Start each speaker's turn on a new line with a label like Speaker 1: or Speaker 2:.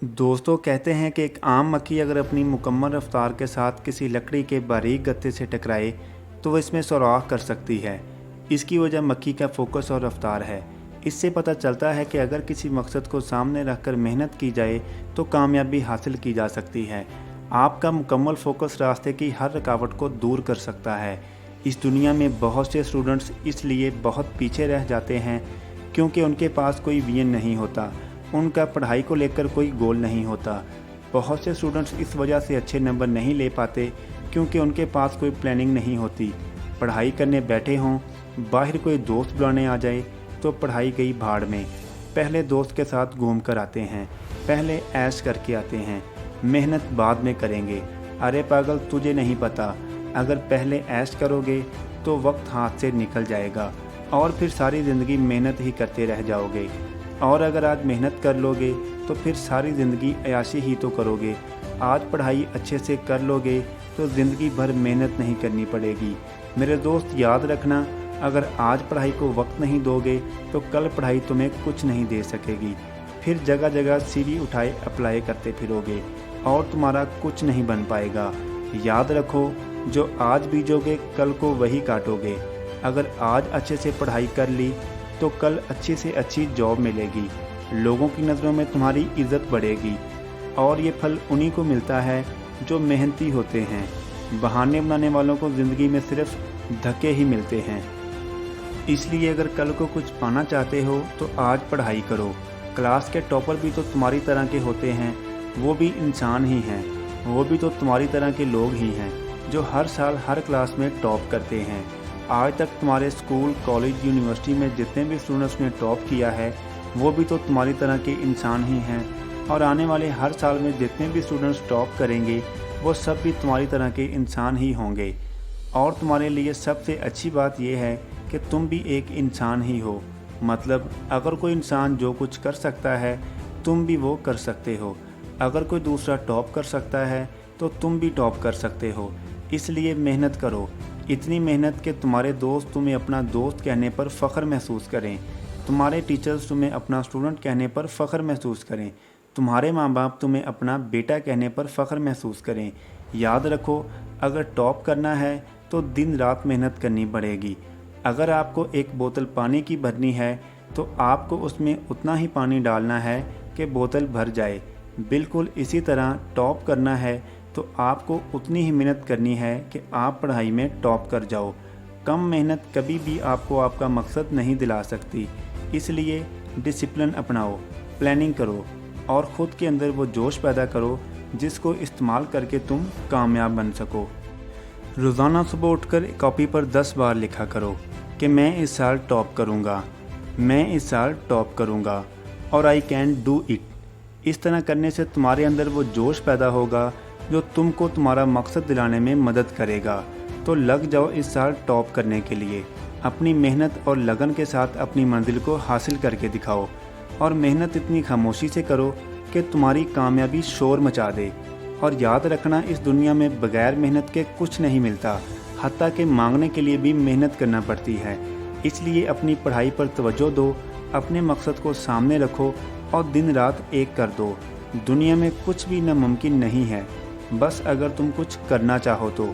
Speaker 1: दोस्तों कहते हैं कि एक आम मक्खी अगर अपनी मुकम्मल रफ्तार के साथ किसी लकड़ी के बारीक गत्ते से टकराए तो वह इसमें सुराख कर सकती है। इसकी वजह मक्खी का फोकस और रफ्तार है। इससे पता चलता है कि अगर किसी मकसद को सामने रखकर मेहनत की जाए तो कामयाबी हासिल की जा सकती है। आपका मुकम्मल फोकस रास्ते की हर रुकावट को दूर कर सकता है। इस दुनिया में बहुत से स्टूडेंट्स इसलिए बहुत पीछे रह जाते हैं क्योंकि उनके पास कोई विजन नहीं होता, उनका पढ़ाई को लेकर कोई गोल नहीं होता। बहुत से स्टूडेंट्स इस वजह से अच्छे नंबर नहीं ले पाते क्योंकि उनके पास कोई प्लानिंग नहीं होती। पढ़ाई करने बैठे हों, बाहर कोई दोस्त बुलाने आ जाए तो पढ़ाई गई भाड़ में। पहले दोस्त के साथ घूम कर आते हैं, पहले ऐश करके आते हैं, मेहनत बाद में करेंगे। अरे पागल, तुझे नहीं पता, अगर पहले ऐश करोगे तो वक्त हाथ से निकल जाएगा और फिर सारी ज़िंदगी मेहनत ही करते रह जाओगे। और अगर आज मेहनत कर लोगे तो फिर सारी ज़िंदगी अयाशी ही तो करोगे। आज पढ़ाई अच्छे से कर लोगे तो ज़िंदगी भर मेहनत नहीं करनी पड़ेगी। मेरे दोस्त याद रखना, अगर आज पढ़ाई को वक्त नहीं दोगे तो कल पढ़ाई तुम्हें कुछ नहीं दे सकेगी। फिर जगह जगह सीढ़ी उठाए अप्लाई करते फिरोगे और तुम्हारा कुछ नहीं बन पाएगा। याद रखो, जो आज बीजोगे कल को वही काटोगे। अगर आज अच्छे से पढ़ाई कर ली तो कल अच्छी से अच्छी जॉब मिलेगी, लोगों की नज़रों में तुम्हारी इज्जत बढ़ेगी और ये फल उन्हीं को मिलता है जो मेहनती होते हैं। बहाने बनाने वालों को ज़िंदगी में सिर्फ धक्के ही मिलते हैं। इसलिए अगर कल को कुछ पाना चाहते हो तो आज पढ़ाई करो। क्लास के टॉपर भी तो तुम्हारी तरह के होते हैं, वो भी इंसान ही हैं, वो भी तो तुम्हारी तरह के लोग ही हैं जो हर साल हर क्लास में टॉप करते हैं। आज तक तुम्हारे स्कूल, कॉलेज, यूनिवर्सिटी में जितने भी स्टूडेंट्स ने टॉप किया है वो भी तो तुम्हारी तरह के इंसान ही हैं और आने वाले हर साल में जितने भी स्टूडेंट्स टॉप करेंगे वो सब भी तुम्हारी तरह के इंसान ही होंगे। और तुम्हारे लिए सबसे अच्छी बात यह है कि तुम भी एक इंसान ही हो। मतलब अगर कोई इंसान जो कुछ कर सकता है तुम भी वो कर सकते हो। अगर कोई दूसरा टॉप कर सकता है तो तुम भी टॉप कर सकते हो। इसलिए मेहनत करो, इतनी मेहनत कि तुम्हारे दोस्त तुम्हें अपना दोस्त कहने पर फ़ख्र महसूस करें, तुम्हारे टीचर्स तुम्हें अपना स्टूडेंट कहने पर फ़ख्र महसूस करें, तुम्हारे माँ बाप तुम्हें अपना बेटा कहने पर फ़ख्र महसूस करें। याद रखो, अगर टॉप करना है तो दिन रात मेहनत करनी पड़ेगी। अगर आपको एक बोतल पानी की भरनी है तो आपको उसमें उतना ही पानी डालना है कि बोतल भर जाए। बिल्कुल इसी तरह टॉप करना है तो आपको उतनी ही मेहनत करनी है कि आप पढ़ाई में टॉप कर जाओ। कम मेहनत कभी भी आपको आपका मकसद नहीं दिला सकती। इसलिए डिसिप्लिन अपनाओ, प्लानिंग करो और ख़ुद के अंदर वो जोश पैदा करो जिसको इस्तेमाल करके तुम कामयाब बन सको। रोज़ाना सुबह उठकर कॉपी पर 10 बार लिखा करो कि मैं इस साल टॉप करूँगा, मैं इस साल टॉप करूँगा और आई कैन डू इट। इस तरह करने से तुम्हारे अंदर वो जोश पैदा होगा जो तुमको तुम्हारा मकसद दिलाने में मदद करेगा। तो लग जाओ इस साल टॉप करने के लिए। अपनी मेहनत और लगन के साथ अपनी मंजिल को हासिल करके दिखाओ और मेहनत इतनी खामोशी से करो कि तुम्हारी कामयाबी शोर मचा दे। और याद रखना, इस दुनिया में बगैर मेहनत के कुछ नहीं मिलता, हत्ता कि मांगने के लिए भी मेहनत करना पड़ती है। इसलिए अपनी पढ़ाई पर तवज्जो दो, अपने मकसद को सामने रखो और दिन रात एक कर दो। दुनिया में कुछ भी नामुमकिन नहीं है, बस अगर तुम कुछ करना चाहो तो।